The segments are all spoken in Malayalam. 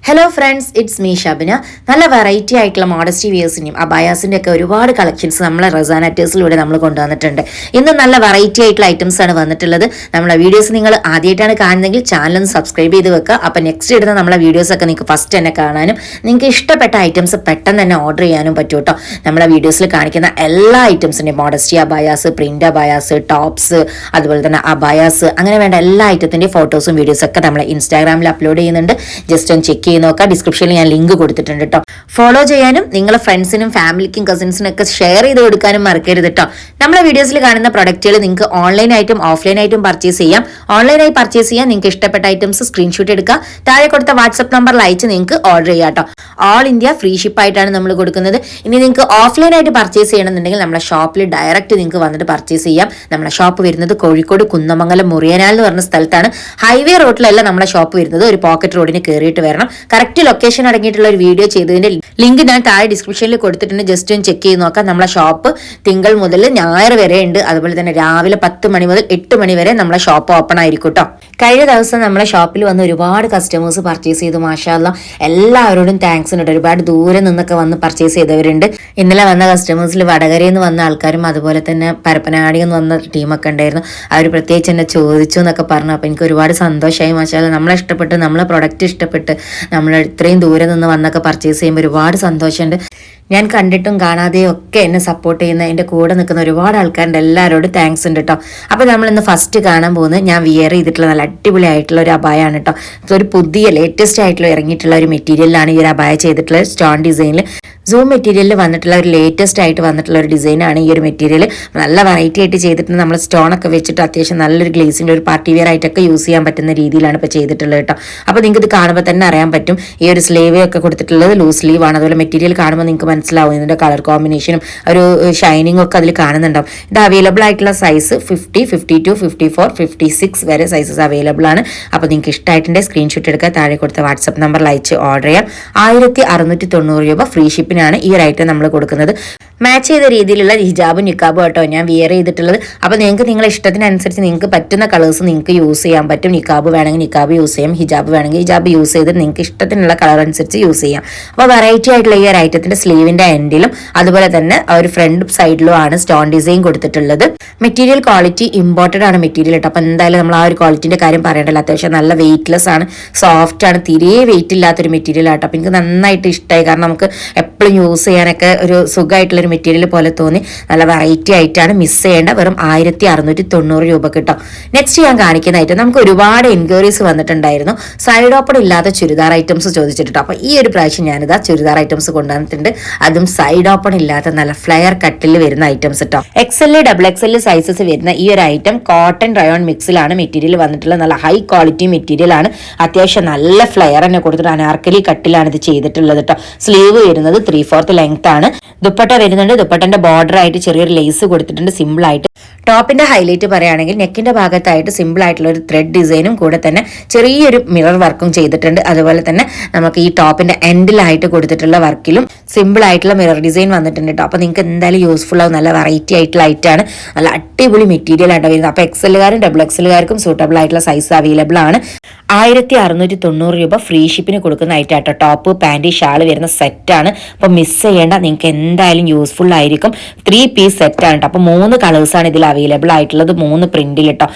Hello friends, it's me Shabina. നല്ല വെറൈറ്റി ആയിട്ടുള്ള മോഡസ്റ്റി വിയേഴ്സിൻ്റെയും അബായാസിൻ്റെ ഒക്കെ ഒരുപാട് കളക്ഷൻസ് നമ്മളെ റസാനാറ്റേഴ്സിലൂടെ നമ്മൾ കൊണ്ടുവന്നിട്ടുണ്ട്. ഇന്ന് നല്ല വെറൈറ്റി ആയിട്ടുള്ള ഐറ്റംസ് ആണ് വന്നിട്ടുള്ളത്. നമ്മളെ വീഡിയോസ് നിങ്ങൾ ആദ്യമായിട്ടാണ് കാണുന്നതെങ്കിൽ ചാനൽ ഒന്ന് സബ്സ്ക്രൈബ് ചെയ്ത് വെക്കുക. അപ്പോൾ നെക്സ്റ്റ് ഇടുന്ന നമ്മളെ വീഡിയോസ് ഒക്കെ നിങ്ങൾക്ക് ഫസ്റ്റ് തന്നെ കാണാനും നിങ്ങൾക്ക് ഇഷ്ടപ്പെട്ട ഐറ്റംസ് പെട്ടെന്ന് തന്നെ ഓർഡർ ചെയ്യാനും പറ്റും കേട്ടോ. നമ്മളെ വീഡിയോസിൽ കാണിക്കുന്ന എല്ലാ ഐറ്റംസിൻ്റെയും Modesty abayas, print abayas, tops, അതുപോലെ തന്നെ അബായാസ്, അങ്ങനെ വേണ്ട എല്ലാ ഐറ്റത്തിൻ്റെയും ഫോട്ടോസും വീഡിയോസും ഒക്കെ നമ്മൾ ഇൻസ്റ്റാഗ്രാമിൽ അപ്ലോഡ് ചെയ്യുന്നുണ്ട്. ജസ്റ്റ് ഒന്ന് ചെക്ക് നോക്കാം. ഡിസ്ക്രിപ്ഷനിൽ ഞാൻ ലിങ്ക് കൊടുത്തിട്ടുണ്ട് കേട്ടോ. ഫോളോ ചെയ്യാനും നിങ്ങളെ ഫ്രണ്ട്സിനും ഫാമിലിക്കും കസിൻസിനും ഒക്കെ ഷെയർ ചെയ്ത് കൊടുക്കാനും മറക്കരുത് കേട്ടോ. നമ്മളെ വീഡിയോസിൽ കാണുന്ന പ്രൊഡക്റ്റുകൾ നിങ്ങൾക്ക് ഓൺലൈനായിട്ടും ഓഫ്ലൈനായിട്ടും പർച്ചേസ് ചെയ്യാം. ഓൺലൈനായി പർച്ചേസ് ചെയ്യാൻ നിങ്ങൾക്ക് ഇഷ്ടപ്പെട്ട ഐറ്റംസ് സ്ക്രീൻഷോട്ട് എടുക്കുക. താഴെ കൊടുത്ത വാട്സ്ആപ്പ് നമ്പറിൽ അയച്ച് നിങ്ങൾക്ക് ഓർഡർ ചെയ്യാം കേട്ടോ. ഓൾ ഇന്ത്യ ഫ്രീ ഷിപ്പ് ആയിട്ടാണ് നമ്മൾ കൊടുക്കുന്നത്. ഇനി നിങ്ങൾക്ക് ഓഫ്ലൈനായിട്ട് പർച്ചേസ് ചെയ്യണമെന്നുണ്ടെങ്കിൽ നമ്മുടെ ഷോപ്പിൽ ഡയറക്റ്റ് നിങ്ങൾക്ക് വന്നിട്ട് പർച്ചേസ് ചെയ്യാം. നമ്മുടെ ഷോപ്പ് വരുന്നത് കോഴിക്കോട് കുന്നമംഗലം മുറിയനാൽ എന്ന് പറഞ്ഞ സ്ഥലത്താണ്. ഹൈവേ റോഡിലല്ല നമ്മുടെ ഷോപ്പ് വരുന്നത്. ഒരു പോക്കറ്റ് റോഡിന് കയറിയിട്ട് വരണം. കറക്റ്റ് ലൊക്കേഷൻ അടങ്ങിയിട്ടുള്ള ഒരു വീഡിയോ ചെയ്തതിന്റെ ലിങ്ക് ഞാൻ താഴെ ഡിസ്ക്രിപ്ഷനിൽ കൊടുത്തിട്ടുണ്ട്. ജസ്റ്റ് ഒന്ന് ചെക്ക് ചെയ്ത് നോക്കാം. നമ്മളെ ഷോപ്പ് തിങ്കൾ മുതൽ ഞായർ വരെ ഉണ്ട്. അതുപോലെ തന്നെ രാവിലെ 10 മണി മുതൽ 8 മണി വരെ നമ്മളെ ഷോപ്പ് ഓപ്പൺ ആയിരിക്കും കേട്ടോ. കഴിഞ്ഞ ദിവസം നമ്മളെ ഷോപ്പിൽ വന്ന് ഒരുപാട് കസ്റ്റമേഴ്സ് പർച്ചേസ് ചെയ്തു. മാഷാ അല്ലാ, എല്ലാവരോടും താങ്ക്സ് ഉണ്ട്. ഒരുപാട് ദൂരെ നിന്നൊക്കെ വന്ന് പർച്ചേസ് ചെയ്തവരുണ്ട്. ഇന്നലെ വന്ന കസ്റ്റമേഴ്സിൽ വടകരയിൽ നിന്ന് വന്ന ആൾക്കാരും അതുപോലെ തന്നെ പരപ്പനാടിയിൽ നിന്ന് വന്ന ടീമൊക്കെ ഉണ്ടായിരുന്നു. അവർ പ്രത്യേകിച്ച് എന്നെ ചോദിച്ചു എന്നൊക്കെ പറഞ്ഞു. അപ്പോൾ എനിക്ക് ഒരുപാട് സന്തോഷമായി. മാഷാ അല്ലാ, നമ്മളെ ഇഷ്ടപ്പെട്ട്, നമ്മളെ പ്രൊഡക്റ്റ് ഇഷ്ടപ്പെട്ട് നമ്മൾ ഇത്രയും ദൂരെ നിന്ന് വന്നൊക്കെ പർച്ചേസ് ചെയ്യുമ്പോൾ ഒരുപാട് സന്തോഷമുണ്ട്. ഞാൻ കണ്ടിട്ടും കാണാതെയും ഒക്കെ എന്നെ സപ്പോർട്ട് ചെയ്യുന്ന എൻ്റെ കൂടെ നിൽക്കുന്ന ഒരുപാട് ആൾക്കാരുണ്ട്. എല്ലാവരോടും താങ്ക്സ് ഉണ്ട് കേട്ടോ. അപ്പോൾ നമ്മളിന്ന് ഫസ്റ്റ് കാണാൻ പോകുന്നത് ഞാൻ വിയർ ചെയ്തിട്ടുള്ള നല്ല അടിപൊളിയായിട്ടുള്ള ഒരു അബായാണ് കേട്ടോ. ഒരു പുതിയ ലേറ്റസ്റ്റ് ആയിട്ടുള്ള ഇറങ്ങിയിട്ടുള്ള ഒരു മെറ്റീരിയലാണ് ഈ ഒരു അബായ ചെയ്തിട്ടുള്ള സ്റ്റോൺ ഡിസൈനിൽ. സൂം മെറ്റീരിയലിൽ വന്നിട്ടുള്ള ഒരു ലേറ്റസ്റ്റ് ആയിട്ട് വന്നിട്ടുള്ള ഒരു ഡിസൈനാണ് ഈ ഒരു മെറ്റീരിയൽ. നല്ല വെറൈറ്റി ആയിട്ട് ചെയ്തിട്ടുണ്ട്. നമ്മൾ സ്റ്റോണൊക്കെ വെച്ചിട്ട് അത്യാവശ്യം നല്ലൊരു ഗ്ലേസിൻ്റെ ഒരു പാർട്ടി വെയർ ആയിട്ടൊക്കെ യൂസ് ചെയ്യാൻ പറ്റുന്ന രീതിയിലാണ് ഇപ്പോൾ ചെയ്തിട്ടുള്ളത് കേട്ടോ. അപ്പോൾ നിങ്ങൾക്ക് ഇത് കാണുമ്പോൾ തന്നെ അറിയാൻ പറ്റും. ഈ ഒരു സ്ലീവ് ഒക്കെ കൊടുത്തിട്ടുള്ളത് ലൂസ് സ്ലീവ് ആണ്. അതുപോലെ മെറ്റീരിയൽ കാണുമ്പോൾ നിങ്ങൾക്ക് മനസ്സിലാവും. ഇതിൻ്റെ കളർ കോമ്പിനേഷനും ഒരു ഷൈനിങ്ങും ഒക്കെ അതിൽ കാണുന്നുണ്ടാവും. ഇത് അവൈലബിൾ ആയിട്ടുള്ള സൈസ് 50, 52, 54, 56 വരെ സൈസസ് അവൈലബിൾ ആണ്. അപ്പോൾ നിങ്ങൾക്ക് ഇഷ്ടമായിട്ടുണ്ട് സ്ക്രീൻഷോട്ട് എടുക്കുക. താഴെ കൊടുത്ത വാട്സ്ആപ്പ് നമ്പറിൽ അയച്ച് ഓർഡർ ചെയ്യാം. 1690 രൂപ ഫ്രീ ഷിപ്പിനാണ് ഈ ഒരു ഐറ്റം നമ്മൾ കൊടുക്കുന്നത്. മാച്ച് ചെയ്ത രീതിയിലുള്ള ഹിജാബും നിക്കാബും കേട്ടോ ഞാൻ വിയർ ചെയ്തിട്ടുള്ളത്. അപ്പോൾ നിങ്ങൾക്ക് നിങ്ങളുടെ ഇഷ്ടത്തിനനുസരിച്ച് നിങ്ങൾക്ക് പറ്റുന്ന കളേഴ്സ് നിങ്ങൾക്ക് യൂസ് ചെയ്യാൻ പറ്റും. നിക്കാബ് വേണമെങ്കിൽ നിക്കാബ് യൂസ് ചെയ്യാം, ഹിജാബ് വേണമെങ്കിൽ ഹിജാബ് യൂസ് ചെയ്തിട്ട് നിങ്ങൾക്ക് ഇഷ്ടത്തിനുള്ള കളർ അനുസരിച്ച് യൂസ് ചെയ്യാം. അപ്പോൾ വെറൈറ്റി ആയിട്ടുള്ള ഈ ഒരു ഐറ്റത്തിന്റെ സ്ലീവിന്റെ എൻഡിലും അതുപോലെ തന്നെ ഒരു ഫ്രണ്ട് സൈഡിലും ആണ് സ്റ്റോൺ ഡിസൈൻ കൊടുത്തിട്ടുള്ളത്. മെറ്റീരിയൽ ക്വാളിറ്റി ഇമ്പോർട്ടഡ് ആണ് മെറ്റീരിയൽ കേട്ടോ. അപ്പോൾ എന്തായാലും നമ്മൾ ആ ഒരു ക്വാളിറ്റിന്റെ കാര്യം പറയണ്ടല്ലോ. അത്യാവശ്യം നല്ല വെയിറ്റ്ലെസ് ആണ്, സോഫ്റ്റ് ആണ്, തീരെ വെയിറ്റ് ഇല്ലാത്തൊരു മെറ്റീരിയൽ ആട്ടോ. അപ്പോൾ എനിക്ക് നന്നായിട്ട് ഇഷ്ടമായി. കാരണം നമുക്ക് എപ്പോഴും യൂസ് ചെയ്യാനൊക്കെ ഒരു സുഖമായിട്ടുള്ളൊരു മെറ്റീരിയൽ പോലെ തോന്നി. നല്ല വെറൈറ്റി ആയിട്ടാണ്. മിസ് ചെയ്യേണ്ട. വെറും 1690 രൂപ കിട്ടും. നെക്സ്റ്റ് ഞാൻ കാണിക്കുന്ന ഐറ്റം നമുക്ക് ഒരുപാട് എൻക്വയറീസ് വന്നിട്ടുണ്ടായിരുന്നു. സൈഡ് ഓപ്പൺ ഇല്ലാത്ത ചുരിദാർ ഐറ്റംസ് ചോദിച്ചിട്ടോ. അപ്പോൾ ഈ ഒരു പ്രാവശ്യം ഞാനിതാ ചുരിദാർ ഐറ്റംസ് കൊണ്ടുവന്നിട്ടുണ്ട്. അതും സൈഡ് ഓപ്പൺ ഇല്ലാത്ത നല്ല ഫ്ലെയർ കട്ടിൽ വരുന്ന ഐറ്റംസ് കേട്ടോ. XL, XXL സൈസസ് വരുന്ന ഈ ഒരു ഐറ്റം കോട്ടൺ റയോൺ മിക്സിലാണ് മെറ്റീരിയൽ വന്നിട്ടുള്ളത്. നല്ല ഹൈ ക്വാളിറ്റി മെറ്റീരിയൽ ആണ്. അത്യാവശ്യം നല്ല ഫ്ലെയർ തന്നെ കൊടുത്തിട്ട് അനാർക്കലി കട്ടിലാണ് ഇത് ചെയ്തിട്ടുള്ളത് കേട്ടോ. സ്ലീവ് വരുന്നത് 3/4 ലെങ്ത് ആണ്. ദുപ്പട്ട വരുന്നുണ്ട്. ദുപ്പട്ടന്റെ ബോർഡർ ആയിട്ട് ചെറിയൊരു ലേസ് കൊടുത്തിട്ടുണ്ട് സിമ്പിൾ ആയിട്ട്. ടോപ്പിന്റെ ഹൈലൈറ്റ് പറയുകയാണെങ്കിൽ നെക്കിന്റെ ഭാഗത്തായിട്ട് സിമ്പിൾ ആയിട്ടുള്ള ഒരു ത്രെഡ് ഡിസൈനും കൂടെ തന്നെ ചെറിയൊരു മിറർ വർക്കും ചെയ്തിട്ടുണ്ട്. അതുപോലെ തന്നെ നമുക്ക് ഈ ടോപ്പിന്റെ എൻഡിലായിട്ട് കൊടുത്തിട്ടുള്ള വർക്കിലും സിമ്പിൾ ആയിട്ടുള്ള മിറർ ഡിസൈൻ വന്നിട്ടുണ്ട് കേട്ടോ. അപ്പോൾ നിങ്ങൾക്ക് എന്തായാലും യൂസ്ഫുൾ ആവും. നല്ല വെറൈറ്റി ആയിട്ടുള്ള ഐറ്റാണ്. നല്ല അടിപൊളി മെറ്റീരിയൽ ആയിട്ട് വരുന്നത്. അപ്പോൾ XL-കാരും XXL-കാർക്കും സൂട്ടബിൾ ആയിട്ടുള്ള സൈസ് അവൈലബിൾ ആണ്. 1690 രൂപ ഫ്രീ ഷിപ്പിന് കൊടുക്കുന്ന ഐറ്റാട്ടോ. ടോപ്പ്, പാൻറ്, ഷാൾ വരുന്ന സെറ്റാണ്. അപ്പോൾ മിസ് ചെയ്യേണ്ട. നിങ്ങൾക്ക് എന്തായാലും യൂസ്ഫുൾ ആയിരിക്കും. 3 പീസ് സെറ്റാണ് കേട്ടോ. അപ്പോൾ 3 കളേഴ്സാണ് ഇതിൽ അവൈലബിൾ ആയിട്ടുള്ളത്. 3 പ്രിന്റിൽ കേട്ടോ.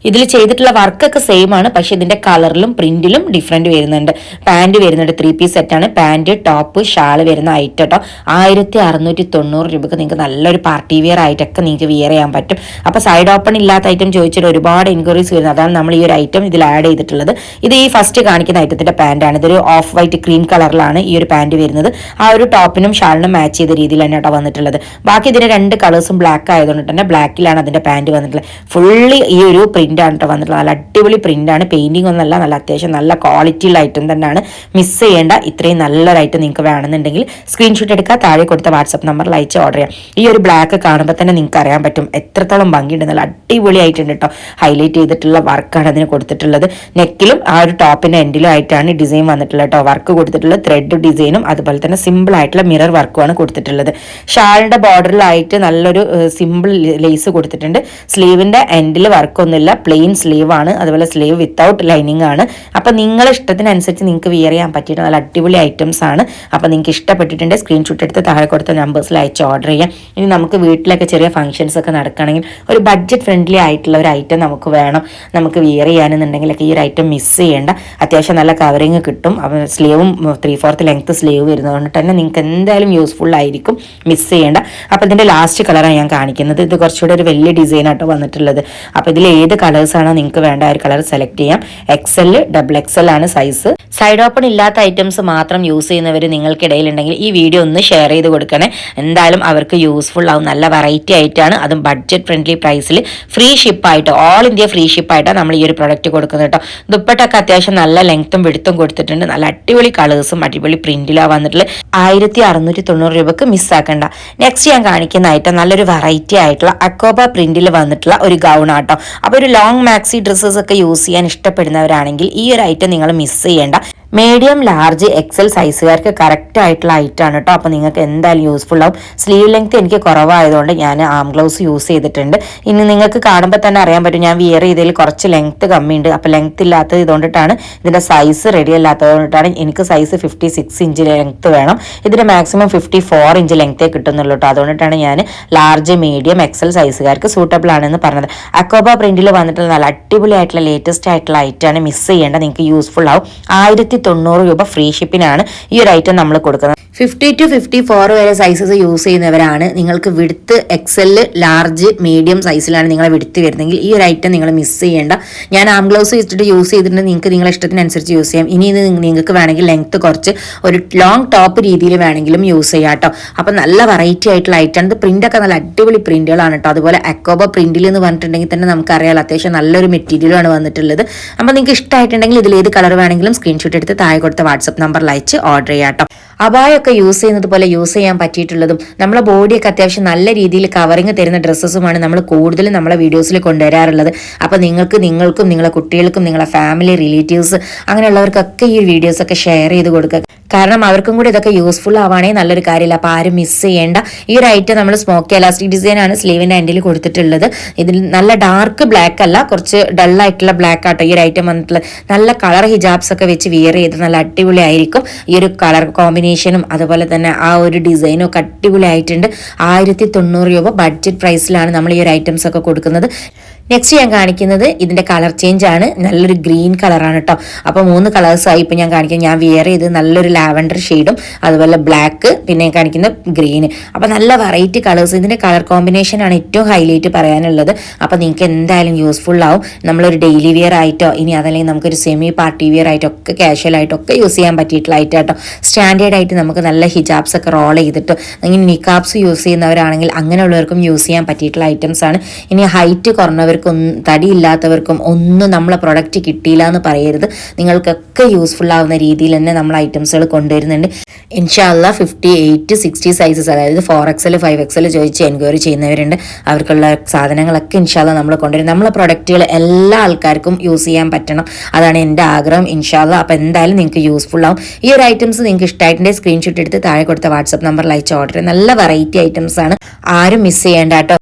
ഇതിൽ ചെയ്തിട്ടുള്ള വർക്കൊക്കെ സെയിം ആണ്. പക്ഷെ ഇതിന്റെ കളറിലും പ്രിന്റിലും ഡിഫറെന്റ് വരുന്നുണ്ട്. പാൻറ് വരുന്നുണ്ട്. 3 പീസ് സെറ്റാണ്. പാൻറ്, ടോപ്പ്, ഷാൾ വരുന്ന ഐറ്റം കേട്ടോ. 1690 രൂപക്ക് നിങ്ങൾക്ക് നല്ലൊരു പാർട്ടി വെയർ ആയിട്ടൊക്കെ നിങ്ങൾക്ക് വിയർ ചെയ്യാൻ പറ്റും. അപ്പോൾ സൈഡ് ഓപ്പൺ ഇല്ലാത്ത ഐറ്റം ചോദിച്ചിട്ട് ഒരുപാട് എൻക്വയറീസ് വരുന്നത്. അതാണ് നമ്മൾ ഈ ഒരു ഐറ്റം ഇതിൽ ആഡ് ചെയ്തിട്ടുള്ളത്. ഇത് ഈ ഫസ്റ്റ് കാണിക്കുന്ന ഐറ്റത്തിന്റെ പാൻറ്റാണ്. ഇതൊരു ഓഫ് വൈറ്റ് ക്രീം കളറിലാണ് ഈ ഒരു പാൻറ് വരുന്നത്. ആ ഒരു ടോപ്പിനും ഷാളിനും മാച്ച് ചെയ്ത രീതിയിൽ തന്നെ കേട്ടോ വന്നിട്ടുള്ളത്. ബാക്കി ഇതിന്റെ 2 കളേഴ്സും ബ്ലാക്ക് ആയതുകൊണ്ട് തന്നെ ബ്ലാക്കിലാണ് അതിന്റെ പാൻറ് വന്നിട്ടുള്ളത്. ഫുള്ളി ഈ ഒരു പ്രിന്റ് ആണ് കേട്ടോ വന്നിട്ടുള്ളത്. നല്ല അടിപൊളി പ്രിന്റ് ആണ്. പെയിന്റിംഗ് ഒന്നല്ല, നല്ല അത്യാവശ്യം നല്ല ക്വാളിറ്റിയുള്ള ഐറ്റം തന്നെയാണ്. മിസ് ചെയ്യേണ്ട. ഇത്രയും നല്ലൊരു ഐറ്റം നിങ്ങൾക്ക് വേണമെന്നുണ്ടെങ്കിൽ സ്ക്രീൻഷോട്ട് എടുക്കുക. താഴെ കൊടുത്ത വാട്സ്ആപ്പ് നമ്പറിൽ അയച്ച് ഓർഡർ ചെയ്യാം. ഈ ഒരു ബ്ലാക്ക് കാണുമ്പോൾ തന്നെ നിങ്ങൾക്ക് അറിയാൻ പറ്റും എത്രത്തോളം ഭംഗിയുണ്ട്. നല്ല അടിപൊളി ആയിട്ടുണ്ട് കേട്ടോ. ഹൈലൈറ്റ് ചെയ്തിട്ടുള്ള വർക്കാണ് അതിന് കൊടുത്തിട്ടുള്ളത്. നെക്കിലും ആ ഒരു ടോപ്പിന്റെ എൻഡിലും ആയിട്ടാണ് ഡിസൈൻ വന്നിട്ടുള്ളത് കേട്ടോ. വർക്ക് കൊടുത്തിട്ടുള്ളത് ത്രെഡ് ഡിസൈനും അതുപോലെ തന്നെ സിമ്പിൾ ആയിട്ടുള്ള മിറർ വർക്കുമാണ് കൊടുത്തിട്ടുള്ളത്. ഷാളിന്റെ ബോർഡറിലായിട്ട് നല്ലൊരു സിമ്പിൾ ലേസ് കൊടുത്തിട്ടുണ്ട്. സ്ലീവിന്റെ എൻഡിൽ വർക്കൊന്നുമില്ല. പ്ലെയിൻ സ്ലീവ് ആണ്, അതുപോലെ സ്ലീവ് വിത്തൗട്ട് ലൈനിങ് ആണ്. അപ്പം നിങ്ങളുടെ ഇഷ്ടത്തിനനുസരിച്ച് നിങ്ങൾക്ക് വിയർ ചെയ്യാൻ പറ്റിയിട്ട് നല്ല അടിപൊളി ഐറ്റംസ് ആണ്. അപ്പം നിങ്ങൾക്ക് ഇഷ്ടപ്പെട്ടിട്ടുണ്ട് സ്ക്രീൻഷോട്ട് എടുത്ത് താഴെ കൊടുത്ത നമ്പേഴ്സിൽ അയച്ച് ഓർഡർ ചെയ്യാം. ഇനി നമുക്ക് വീട്ടിലൊക്കെ ചെറിയ ഫംഗ്ഷൻസ് ഒക്കെ നടക്കുകയാണെങ്കിൽ ഒരു ബഡ്ജറ്റ് ഫ്രണ്ട്ലി ആയിട്ടുള്ള ഒരു ഐറ്റം നമുക്ക് വേണം, നമുക്ക് വിയർ ചെയ്യാനെന്നുണ്ടെങ്കിലൊക്കെ ഈ ഒരു ഐറ്റം മിസ് ചെയ്യേണ്ട. അത്യാവശ്യം നല്ല കവറിങ് കിട്ടും. അപ്പം സ്ലീവും 3/4 ലെങ്ത് സ്ലീവ് വരുന്നതുകൊണ്ട് തന്നെ നിങ്ങൾക്ക് എന്തായാലും യൂസ്ഫുൾ ആയിരിക്കും, മിസ് ചെയ്യേണ്ട. അപ്പോൾ ഇതിൻ്റെ ലാസ്റ്റ് കളറാണ് ഞാൻ കാണിക്കുന്നത്. ഇത് കുറച്ചുകൂടെ ഒരു വലിയ ഡിസൈൻ ആട്ടോ വന്നിട്ടുള്ളത്. അപ്പോൾ ഇതിൽ ഏത് കളേഴ്സാണോ നിങ്ങൾക്ക് വേണ്ട ആ ഒരു കളർ സെലക്ട് ചെയ്യാം. XL, XXL ആണ് സൈസ്. സൈഡ് ഓപ്പൺ ഇല്ലാത്ത ഐറ്റംസ് മാത്രം യൂസ് ചെയ്യുന്നവർ നിങ്ങൾക്കിടയിൽ ഉണ്ടെങ്കിൽ ഈ വീഡിയോ ഒന്ന് ഷെയർ ചെയ്ത് കൊടുക്കണേ. എന്തായാലും അവർക്ക് യൂസ്ഫുൾ ആവും. നല്ല വെറൈറ്റി ആയിട്ടാണ്, അതും ബഡ്ജറ്റ് ഫ്രണ്ട്ലി പ്രൈസിൽ ഫ്രീ ഷിപ്പായിട്ട്, ഓൾ ഇന്ത്യ ഫ്രീ ഷിപ്പായിട്ടാണ് നമ്മൾ ഈ ഒരു പ്രൊഡക്റ്റ് കൊടുക്കുന്നത് കേട്ടോ. ദുപ്പട്ടൊക്കെ അത്യാവശ്യം നല്ല ലെങ്ത്തും വെടുത്തും കൊടുത്തിട്ടുണ്ട്. നല്ല അടിപൊളി കളേഴ്സും അടിപൊളി പ്രിന്റിലാണ് വന്നിട്ടുള്ളത്. 1690 രൂപക്ക് മിസ്സാക്കണ്ട. നെക്സ്റ്റ് ഞാൻ കാണിക്കുന്ന ഐറ്റം നല്ലൊരു വെറൈറ്റി ആയിട്ടുള്ള അക്കോബ പ്രിന്റിൽ വന്നിട്ടുള്ള ഒരു ഗൗൺ ആട്ടോ. അപ്പോൾ ഒരു ലോങ് മാക്സി ഡ്രസ്സസ് ഒക്കെ യൂസ് ചെയ്യാൻ ഇഷ്ടപ്പെടുന്നവരാണെങ്കിൽ ഈ ഒരു ഐറ്റം നിങ്ങൾ മിസ് ചെയ്യേണ്ട. മീഡിയം, ലാർജ്, XL സൈസുകാർക്ക് കറക്റ്റ് ആയിട്ടുള്ള ഐറ്റാണ് കേട്ടോ. അപ്പോൾ നിങ്ങൾക്ക് എന്തായാലും യൂസ്ഫുൾ ആവും. സ്ലീവ് ലെങ്ത് എനിക്ക് കുറവായതുകൊണ്ട് ഞാൻ ആം ഗ്ലൗസ് യൂസ് ചെയ്തിട്ടുണ്ട്. ഇനി നിങ്ങൾക്ക് കാണുമ്പോൾ തന്നെ അറിയാൻ പറ്റും ഞാൻ വിയർ ചെയ്തതിൽ കുറച്ച് ലെങ്ത് കമ്മിയുണ്ട്. അപ്പോൾ ലെങ്ത് ഇല്ലാത്തത് ഇതുകൊണ്ടിട്ടാണ്, ഇതിൻ്റെ സൈസ് റെഡി അല്ലാത്തതുകൊണ്ടിട്ടാണ്. എനിക്ക് സൈസ് 56 ഇഞ്ച് ലെങ്ത് വേണം. ഇതിന് മാക്സിമം 54 ഇഞ്ച് ലെങ്ത്തേ കിട്ടുന്നുള്ളൂ കേട്ടോ. അതുകൊണ്ടിട്ടാണ് ഞാൻ ലാർജ്, മീഡിയം, XL സൈസുകാർക്ക് സൂട്ടബിൾ ആണെന്ന് പറഞ്ഞത്. അക്കോബ പ്രിന്റിൽ വന്നിട്ടുള്ള നല്ല അടിപൊളി ആയിട്ടുള്ള ലേറ്റസ്റ്റ് ആയിട്ടുള്ള ഐറ്റാണ്, മിസ് ചെയ്യേണ്ട. നിങ്ങൾക്ക് യൂസ്ഫുൾ ആവും. 1090 രൂപ ഫ്രീ ഷിപ്പിനാണ് ഈ ഒരു ഐറ്റം നമ്മൾ കൊടുക്കുന്നത്. 50 to 54 വരെ സൈസസ് യൂസ് ചെയ്യുന്നവരാണ്. നിങ്ങൾക്ക് വിടുത്ത് XL, ലാർജ്, മീഡിയം സൈസിലാണ് നിങ്ങളെ വിടുത്ത് വരുന്നെങ്കിൽ ഈ ഒരു ഐറ്റം നിങ്ങൾ മിസ് ചെയ്യേണ്ട. ഞാൻ ആം ഗ്ലൗസ് വെച്ചിട്ട് യൂസ് ചെയ്തിട്ടുണ്ട്. നിങ്ങൾക്ക് നിങ്ങളുടെ ഇഷ്ടത്തിനനുസരിച്ച് യൂസ് ചെയ്യാം. ഇനി ഇത് നിങ്ങൾക്ക് വേണമെങ്കിൽ ലെങ്ത് കുറച്ച് ഒരു ലോങ് ടോപ്പ് രീതിയിൽ വേണമെങ്കിലും യൂസ് ചെയ്യാം കേട്ടോ. അപ്പം നല്ല വെറൈറ്റി ആയിട്ടുള്ള ഐറ്റമാണ്. ഇത് പ്രിന്റൊക്കെ നല്ല അടിപൊളി പ്രിന്റുകളാണ് കേട്ടോ. അതുപോലെ അക്കോബ പ്രിന്റിൽ എന്ന് പറഞ്ഞിട്ടുണ്ടെങ്കിൽ തന്നെ നമുക്കറിയാം അത്യാവശ്യം നല്ലൊരു മെറ്റീരിയലാണ് വന്നിട്ടുള്ളത്. അപ്പോൾ നിങ്ങൾക്ക് ഇഷ്ടമായിട്ടുണ്ടെങ്കിൽ ഇതിൽ ഏത് കളർ വേണമെങ്കിലും സ്ക്രീൻഷോട്ട് എടുത്ത് താഴെ കൊടുത്ത വാട്സപ്പ് നമ്പറിൽ അയച്ച് ഓർഡർ ചെയ്യാം കേട്ടോ. അബായൊക്കെ യൂസ് ചെയ്യുന്നത് പോലെ യൂസ് ചെയ്യാൻ പറ്റിയിട്ടുള്ളതും നമ്മളെ ബോഡിയൊക്കെ അത്യാവശ്യം നല്ല രീതിയിൽ കവറിങ് തരുന്ന ഡ്രസ്സസുമാണ് നമ്മൾ കൂടുതലും നമ്മളെ വീഡിയോസിൽ കൊണ്ടുവരാറുള്ളത്. അപ്പോൾ നിങ്ങൾക്കും നിങ്ങളെ കുട്ടികൾക്കും നിങ്ങളെ ഫാമിലി, റിലേറ്റീവ്സ് അങ്ങനെയുള്ളവർക്കൊക്കെ ഈ വീഡിയോസൊക്കെ ഷെയർ ചെയ്ത് കൊടുക്കുക. കാരണം അവർക്കും കൂടി ഇതൊക്കെ യൂസ്ഫുൾ ആവാണെങ്കിൽ നല്ലൊരു കാര്യമില്ല. അപ്പോൾ ആരും മിസ് ചെയ്യേണ്ട. ഈ ഒരു ഐറ്റം നമ്മൾ സ്മോക്കി എലാസ്റ്റിക് ഡിസൈൻ ആണ് സ്ലീവിൻ്റെ എൻഡിൽ കൊടുത്തിട്ടുള്ളത്. ഇതിൽ നല്ല ഡാർക്ക് ബ്ലാക്ക് അല്ല, കുറച്ച് ഡള്ളായിട്ടുള്ള ബ്ലാക്ക് ആട്ടോ ഈ ഒരു ഐറ്റം വന്നിട്ടുള്ളത്. നല്ല കളർ ഹിജാബ്സ് ഒക്കെ വെച്ച് വിയർ ചെയ്ത് നല്ല അടിപൊളി ആയിരിക്കും. ഈ ഒരു കളർ കോമ്പിനേഷനും അതുപോലെ തന്നെ ആ ഒരു ഡിസൈനും ഒക്കെ അടിപൊളി ആയിട്ടുണ്ട്. 1090 രൂപ ബഡ്ജറ്റ് പ്രൈസിലാണ് നമ്മൾ ഈ ഒരു ഐറ്റംസ് ഒക്കെ കൊടുക്കുന്നത്. നെക്സ്റ്റ് ഞാൻ കാണിക്കുന്നത് ഇതിൻ്റെ കളർ ചേഞ്ച് ആണ്. നല്ലൊരു ഗ്രീൻ കളറാണ് കേട്ടോ. അപ്പോൾ 3 കളേഴ്സായി ഇപ്പോൾ ഞാൻ കാണിക്കുന്നത്. ഞാൻ വിയർ ചെയ്ത് നല്ലൊരു ലാവൻഡർ ഷെയ്ഡും അതുപോലെ ബ്ലാക്ക്, പിന്നെ കാണിക്കുന്ന ഗ്രീന്. അപ്പോൾ നല്ല വെറൈറ്റി കളേഴ്സ്. ഇതിൻ്റെ കളർ കോമ്പിനേഷനാണ് ഏറ്റവും ഹൈലൈറ്റ് പറയാനുള്ളത്. അപ്പോൾ നിങ്ങൾക്ക് എന്തായാലും യൂസ്ഫുൾ ആവും. നമ്മളൊരു ഡെയിലി വിയർ ആയിട്ടോ ഇനി അതല്ലെങ്കിൽ നമുക്കൊരു സെമി പാർട്ടി വിയർ ആയിട്ടോ ഒക്കെ കാഷ്വൽ ആയിട്ടൊക്കെ യൂസ് ചെയ്യാൻ പറ്റിയിട്ടുള്ള ഐറ്റം കേട്ടോ. സ്റ്റാൻഡേർഡ് ആയിട്ട് നമുക്ക് നല്ല ഹിജാബ്സ് ഒക്കെ റോൾ ചെയ്തിട്ട് ഇങ്ങനെ നിക്കാബ്സ് യൂസ് ചെയ്യുന്നവരാണെങ്കിൽ അങ്ങനെയുള്ളവർക്കും യൂസ് ചെയ്യാൻ പറ്റിയിട്ടുള്ള ഐറ്റംസ് ആണ്. ഇനി ഹൈറ്റ് കുറഞ്ഞവർ തടിയില്ലാത്തവർക്കും ഒന്നും നമ്മളെ പ്രൊഡക്റ്റ് കിട്ടിയില്ല എന്ന് പറയരുത്. നിങ്ങൾക്കൊക്കെ യൂസ്ഫുൾ ആവുന്ന രീതിയിൽ തന്നെ നമ്മൾ ഐറ്റംസുകൾ കൊണ്ടുവരുന്നുണ്ട്. ഇൻഷാല്ലാ 58, 60 സൈസസ്, അതായത് 4XL, 5XL ചോദിച്ച് എൻക്വയറി ചെയ്യുന്നവരുണ്ട്. അവർക്കുള്ള സാധനങ്ങളൊക്കെ ഇൻഷാല്ലാ നമ്മൾ കൊണ്ടുവരും. നമ്മളെ പ്രൊഡക്റ്റുകൾ എല്ലാ ആൾക്കാർക്കും യൂസ് ചെയ്യാൻ പറ്റണം, അതാണ് എൻ്റെ ആഗ്രഹം ഇൻഷാല്ലാ. അപ്പോൾ എന്തായാലും നിങ്ങൾക്ക് യൂസ്ഫുൾ ആവും. ഈ ഒരു ഐറ്റംസ് നിങ്ങൾക്ക് ഇഷ്ടമായിട്ടുണ്ടെങ്കിൽ സ്ക്രീൻഷോട്ട് എടുത്ത് താഴെ കൊടുത്ത വാട്സപ്പ് നമ്പറിൽ അയച്ച് ഓർഡർ ചെയ്യും. നല്ല വെറൈറ്റി ഐറ്റംസ് ആണ്, ആരും മിസ് ചെയ്യേണ്ട കേട്ടോ.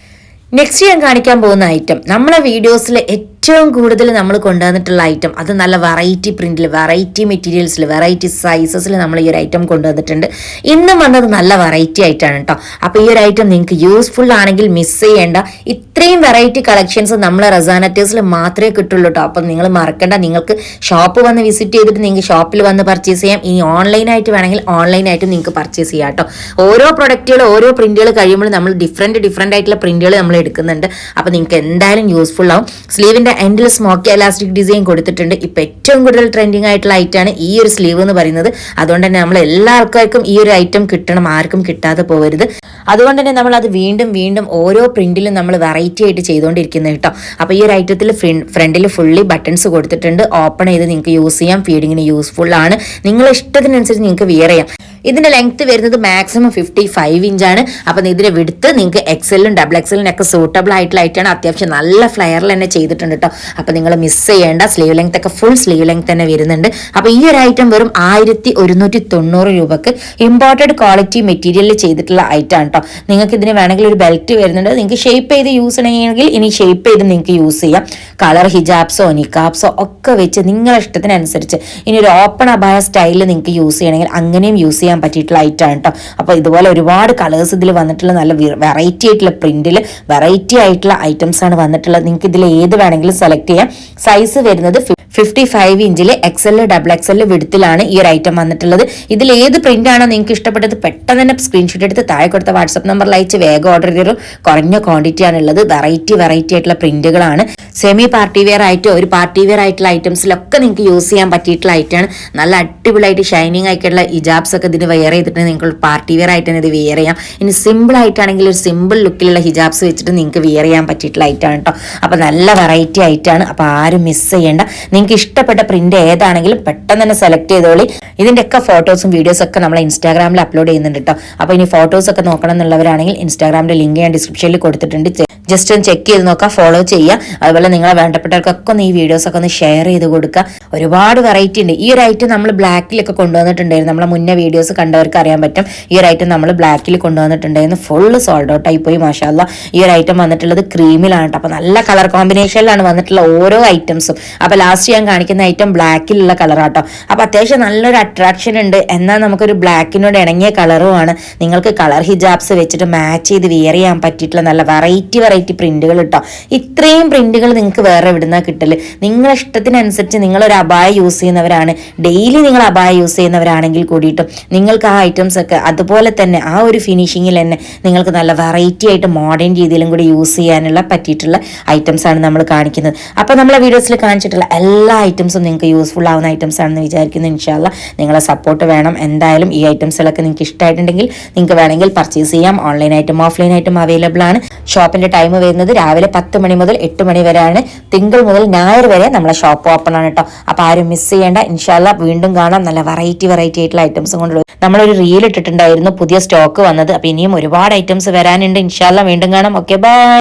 നെക്സ്റ്റ് ഞാൻ കാണിക്കാൻ പോകുന്ന ഐറ്റം നമ്മളെ വീഡിയോസിൽ ഏറ്റവും കൂടുതൽ നമ്മൾ കൊണ്ടുവന്നിട്ടുള്ള ഐറ്റം, അത് നല്ല വെറൈറ്റി പ്രിന്റിൽ, വെറൈറ്റി മെറ്റീരിയൽസിൽ, വെറൈറ്റി സൈസസിൽ നമ്മൾ ഈ ഒരു ഐറ്റം കൊണ്ടുവന്നിട്ടുണ്ട്. ഇന്നും വന്നത് നല്ല വെറൈറ്റി ആയിട്ടാണ് കേട്ടോ. അപ്പോൾ ഈ ഒരു ഐറ്റം നിങ്ങൾക്ക് യൂസ്ഫുൾ ആണെങ്കിൽ മിസ് ചെയ്യേണ്ട. ഇത്രയും വെറൈറ്റി കളക്ഷൻസ് നമ്മളെ റസാനറ്റേഴ്സിൽ മാത്രമേ കിട്ടുള്ളൂ കേട്ടോ. അപ്പം നിങ്ങൾ മറക്കണ്ട, നിങ്ങൾക്ക് ഷോപ്പ് വന്ന് വിസിറ്റ് ചെയ്തിട്ട് നിങ്ങൾക്ക് ഷോപ്പിൽ വന്ന് പർച്ചേസ് ചെയ്യാം. ഇനി ഓൺലൈനായിട്ട് വേണമെങ്കിൽ ഓൺലൈനായിട്ട് നിങ്ങൾക്ക് പർച്ചേസ് ചെയ്യാം കേട്ടോ. ഓരോ പ്രൊഡക്റ്റുകൾ, ഓരോ പ്രിന്റുകൾ കഴിയുമ്പോൾ നമ്മൾ ഡിഫറെൻറ്റ് ആയിട്ടുള്ള പ്രിന്റുകൾ നമ്മൾ എടുക്കുന്നുണ്ട്. അപ്പോൾ നിങ്ങൾക്ക് എന്തായാലും യൂസ്ഫുൾ ആവും. സ്ലീവിൻ്റെ എൻഡിൽ സ്മോക്കി എലാസ്റ്റിക് ഡിസൈൻ കൊടുത്തിട്ടുണ്ട്. ഇപ്പം ഏറ്റവും കൂടുതൽ ട്രെൻഡിങ് ആയിട്ടുള്ള ഐറ്റമാണ് ഈ ഒരു സ്ലീവ് എന്ന് പറയുന്നത്. അതുകൊണ്ട് തന്നെ നമ്മൾ എല്ലാ ആൾക്കാർക്കും ഈ ഒരു ഐറ്റം കിട്ടണം, ആർക്കും കിട്ടാതെ പോകരുത്. അതുകൊണ്ട് തന്നെ നമ്മൾ അത് വീണ്ടും ഓരോ പ്രിന്റിലും നമ്മൾ വെറൈറ്റി ആയിട്ട് ചെയ്തുകൊണ്ടിരിക്കുന്നത് കേട്ടോ. അപ്പോൾ ഈ ഒരു ഐറ്റത്തിൽ ഫ്രണ്ടിൽ ഫുള്ളി ബട്ടൺസ് കൊടുത്തിട്ടുണ്ട്. ഓപ്പൺ ചെയ്ത് നിങ്ങൾക്ക് യൂസ് ചെയ്യാം. ഫീഡിങ്ങിന് യൂസ്ഫുൾ ആണ്. നിങ്ങളുടെ ഇഷ്ടത്തിനനുസരിച്ച് നിങ്ങൾക്ക് വിയർ ചെയ്യാം. ഇതിന്റെ ലെങ്ത് വരുന്നത് മാക്സിമം 55 ഇഞ്ചാണ്. അപ്പം ഇതിന്റെ വിടുത്ത് നിങ്ങൾക്ക് എക്സലും ഡബിൾ എക്സലിനും ഒക്കെ സൂട്ടബിൾ ആയിട്ടുള്ള ആയിട്ടാണ്. അത്യാവശ്യം നല്ല ഫ്ലെയറിൽ തന്നെ ചെയ്തിട്ടുണ്ട് കേട്ടോ. അപ്പം നിങ്ങൾ മിസ് ചെയ്യേണ്ട. സ്ലീവ് ലെങ്ത് ഒക്കെ ഫുൾ സ്ലീവ് ലെങ്ത് തന്നെ വരുന്നുണ്ട്. അപ്പോൾ ഈ ഒരു ഐറ്റം വെറും 1190 രൂപക്ക് ഇമ്പോർട്ടഡ് ക്വാളിറ്റി മെറ്റീരിയലിൽ ചെയ്തിട്ടുള്ള ഐറ്റം ആണ് കേട്ടോ. നിങ്ങൾക്ക് ഇതിന് വേണമെങ്കിൽ ഒരു ബെൽറ്റ് വരുന്നുണ്ട്. നിങ്ങൾക്ക് ഷേപ്പ് ചെയ്ത് യൂസ് ചെയ്യണമെങ്കിൽ ഇനി ഷേപ്പ് ചെയ്ത് നിങ്ങൾക്ക് യൂസ് ചെയ്യാം. കളർ ഹിജാബ്സോ നിക്കാബ്സോ ഒക്കെ വെച്ച് നിങ്ങളുടെ ഇഷ്ടത്തിനനുസരിച്ച് ഇനി ഒരു ഓപ്പൺ അബായ സ്റ്റൈലിൽ നിങ്ങൾക്ക് യൂസ് ചെയ്യണമെങ്കിൽ അങ്ങനെയും യൂസ് ചെയ്യാൻ പറ്റിയിട്ടുള്ള ഐറ്റം ആണ് കേട്ടോ. അപ്പോൾ ഇതുപോലെ ഒരുപാട് കളേഴ്സ് ഇതിൽ വന്നിട്ടുള്ള നല്ല വെറൈറ്റി ആയിട്ടുള്ള പ്രിന്റിൽ വെറൈറ്റി ആയിട്ടുള്ള ഐറ്റംസ് ആണ് വന്നിട്ടുള്ളത്. നിങ്ങൾക്ക് ഇതിൽ ഏത് വേണമെങ്കിലും സെലക്ട് ചെയ്യാം. സൈസ് വരുന്നത് 55 ഇഞ്ചിൽ എക്സൽ ഡബിൾ എക്സൽ വിടുത്തിലാണ് ഈ ഒരു ഐറ്റം വന്നിട്ടുള്ളത്. ഇതിൽ ഏത് പ്രിന്റ് ആണോ നിങ്ങൾക്ക് ഇഷ്ടപ്പെട്ടത് പെട്ടെന്ന് തന്നെ സ്ക്രീൻഷോട്ട് എടുത്ത് താഴെ കൊടുത്ത വാട്സ്ആപ്പ് നമ്പറിൽ അയച്ച് വേഗം ഓർഡർ ചെയ്തൊരു കുറഞ്ഞ ക്വാണ്ടിറ്റി ആണുള്ളത്. വെറൈറ്റി ആയിട്ടുള്ള പ്രിന്റുകളാണ്. സെമി പാർട്ടി വെയർ ആയിട്ട് ഒരു പാർട്ടി വെയർ ആയിട്ടുള്ള ഐറ്റംസിലൊക്കെ നിങ്ങൾക്ക് യൂസ് ചെയ്യാൻ പറ്റിയിട്ടുള്ള ഐറ്റമാണ്. നല്ല അടിപൊളിയായിട്ട് ഷൈനിങ് ആയിട്ടുള്ള ഹിജാബ്സ് ഒക്കെ ഇതിന് വെയർ ചെയ്തിട്ട് നിങ്ങൾക്ക് പാർട്ടി വെയർ ആയിട്ട് തന്നെ ഇത് വെയർ ചെയ്യാം. ഇനി സിമ്പിൾ ആയിട്ടാണെങ്കിൽ ഒരു സിമ്പിൾ ലുക്കിലുള്ള ഹിജാബ്സ് വെച്ചിട്ട് നിങ്ങൾക്ക് വെയർ ചെയ്യാൻ പറ്റിയിട്ടുള്ള ഐറ്റമാണ് കേട്ടോ. അപ്പോൾ നല്ല വെറൈറ്റി ആയിട്ടാണ്. അപ്പോൾ ആരും മിസ് ചെയ്യേണ്ട. നിങ്ങൾക്ക് ഇഷ്ടപ്പെട്ട പ്രിന്റ് ഏതാണെങ്കിലും പെട്ടെന്ന് തന്നെ സെലക്ട് ചെയ്തോളി. ഇതിൻ്റെയൊക്കെ ഫോട്ടോസും വീഡിയോസും ഒക്കെ നമ്മൾ ഇൻസ്റ്റാഗ്രാമിൽ അപ്ലോഡ് ചെയ്യുന്നുണ്ട് കേട്ടോ. അപ്പോൾ ഇനി ഫോട്ടോസ് ഒക്കെ നോക്കണം എന്നുള്ളവരാണെങ്കിൽ ഇൻസ്റ്റാഗ്രാമിന്റെ ലിങ്ക് ഞാൻ ഡിസ്ക്രിപ്ഷനിൽ കൊടുത്തിട്ടുണ്ട്. ജസ്റ്റ് ഒന്ന് ചെക്ക് ചെയ്ത് നോക്കുക, ഫോളോ ചെയ്യുക. അതുപോലെ നിങ്ങളെ വേണ്ടപ്പെട്ടവർക്കൊക്കെ ഒന്ന് ഈ വീഡിയോസ് ഒക്കെ ഒന്ന് ഷെയർ ചെയ്ത് കൊടുക്കുക. ഒരുപാട് വെറൈറ്റി ഉണ്ട്. ഈ ഒരു ഐറ്റം നമ്മൾ ബ്ലാക്കിലൊക്കെ കൊണ്ടുവന്നിട്ടുണ്ടായിരുന്നു. നമ്മളെ മുന്നേ വീഡിയോസ് കണ്ടവർക്ക് അറിയാൻ പറ്റും. ഈ ഒരു ഐറ്റം നമ്മൾ ബ്ലാക്കിൽ കൊണ്ടുവന്നിട്ടുണ്ടായിരുന്നു. ഫുള്ള് സോൾഡ് ഔട്ട് ആയി പോയി. മാഷാല്ലാ. ഈ ഒരു ഐറ്റം വന്നിട്ടുള്ളത് ക്രീമിലാണ് കേട്ടോ. അപ്പോൾ നല്ല കളർ കോമ്പിനേഷനിലാണ് വന്നിട്ടുള്ള ഓരോ ഐറ്റംസും. അപ്പോൾ ലാസ്റ്റ് ഞാൻ കാണിക്കുന്ന ഐറ്റം ബ്ലാക്കിലുള്ള കളറാട്ടോ. അപ്പോൾ അത്യാവശ്യം നല്ലൊരു അട്രാക്ഷൻ ഉണ്ട്. എന്നാൽ നമുക്കൊരു ബ്ലാക്കിനോട് ഇണങ്ങിയ കളറുമാണ്. നിങ്ങൾക്ക് കളർ ഹിജാബ്സ് വെച്ചിട്ട് മാച്ച് ചെയ്ത് വിയർ ചെയ്യാൻ പറ്റിയിട്ടുള്ള നല്ല വെറൈറ്റി പ്രിന്റുകൾ കേട്ടോ. ഇത്രയും പ്രിന്റുകൾ നിങ്ങൾക്ക് വേറെ എവിടുന്നാ കിട്ടല്? നിങ്ങളുടെ ഇഷ്ടത്തിനനുസരിച്ച് നിങ്ങളൊരു അബായ യൂസ് ചെയ്യുന്നവരാണ്, ഡെയിലി നിങ്ങൾ അബായ യൂസ് ചെയ്യുന്നവരാണെങ്കിൽ കൂടിയിട്ടും നിങ്ങൾക്ക് ആ ഐറ്റംസ് ഒക്കെ അതുപോലെ തന്നെ ആ ഒരു ഫിനിഷിങ്ങിൽ തന്നെ നിങ്ങൾക്ക് നല്ല വെറൈറ്റി ആയിട്ട് മോഡേൺ രീതിയിലും കൂടി യൂസ് ചെയ്യാനുള്ള പറ്റിയിട്ടുള്ള ഐറ്റംസ് ആണ് നമ്മൾ കാണിക്കുന്നത്. അപ്പോൾ നമ്മളെ വീഡിയോസിൽ കാണിച്ചിട്ടുള്ള എല്ലാ ഐറ്റംസും നിങ്ങൾക്ക് യൂസ്ഫുൾ ആവുന്ന ഐറ്റംസ് ആണെന്ന് വിചാരിക്കുന്നു. ഇൻഷാല്ലാ നിങ്ങളെ സപ്പോർട്ട് വേണം. എന്തായാലും ഈ ഐറ്റംസുകളൊക്കെ നിങ്ങൾക്ക് ഇഷ്ടമായിട്ടുണ്ടെങ്കിൽ നിങ്ങൾക്ക് വേണമെങ്കിൽ പർച്ചേസ് ചെയ്യാം. ഓൺലൈനായിട്ടും ഓഫ്ലൈനായിട്ടും അവൈലബിൾ ആണ്. ഷോപ്പിന്റെ ടൈം വരുന്നത് രാവിലെ 10 മണി മുതൽ 8 മണി വരെയാണ്. തിങ്കൾ മുതൽ ഞായർ വരെ നമ്മളെ ഷോപ്പ് ഓപ്പൺ ആണ് കേട്ടോ. അപ്പോൾ ആരും മിസ് ചെയ്യേണ്ട. ഇൻഷാല്ലാ വീണ്ടും കാണാം. നല്ല വെറൈറ്റി ആയിട്ടുള്ള ഐറ്റംസ് കൊണ്ട് നമ്മളൊരു റീൽ ഇട്ടിട്ടുണ്ടായിരുന്നു, പുതിയ സ്റ്റോക്ക് വന്നത്. അപ്പോൾ ഇനിയും ഒരുപാട് ഐറ്റംസ് വരാനുണ്ട്. ഇൻഷാല്ലാ വീണ്ടും കാണാം. Okay, by.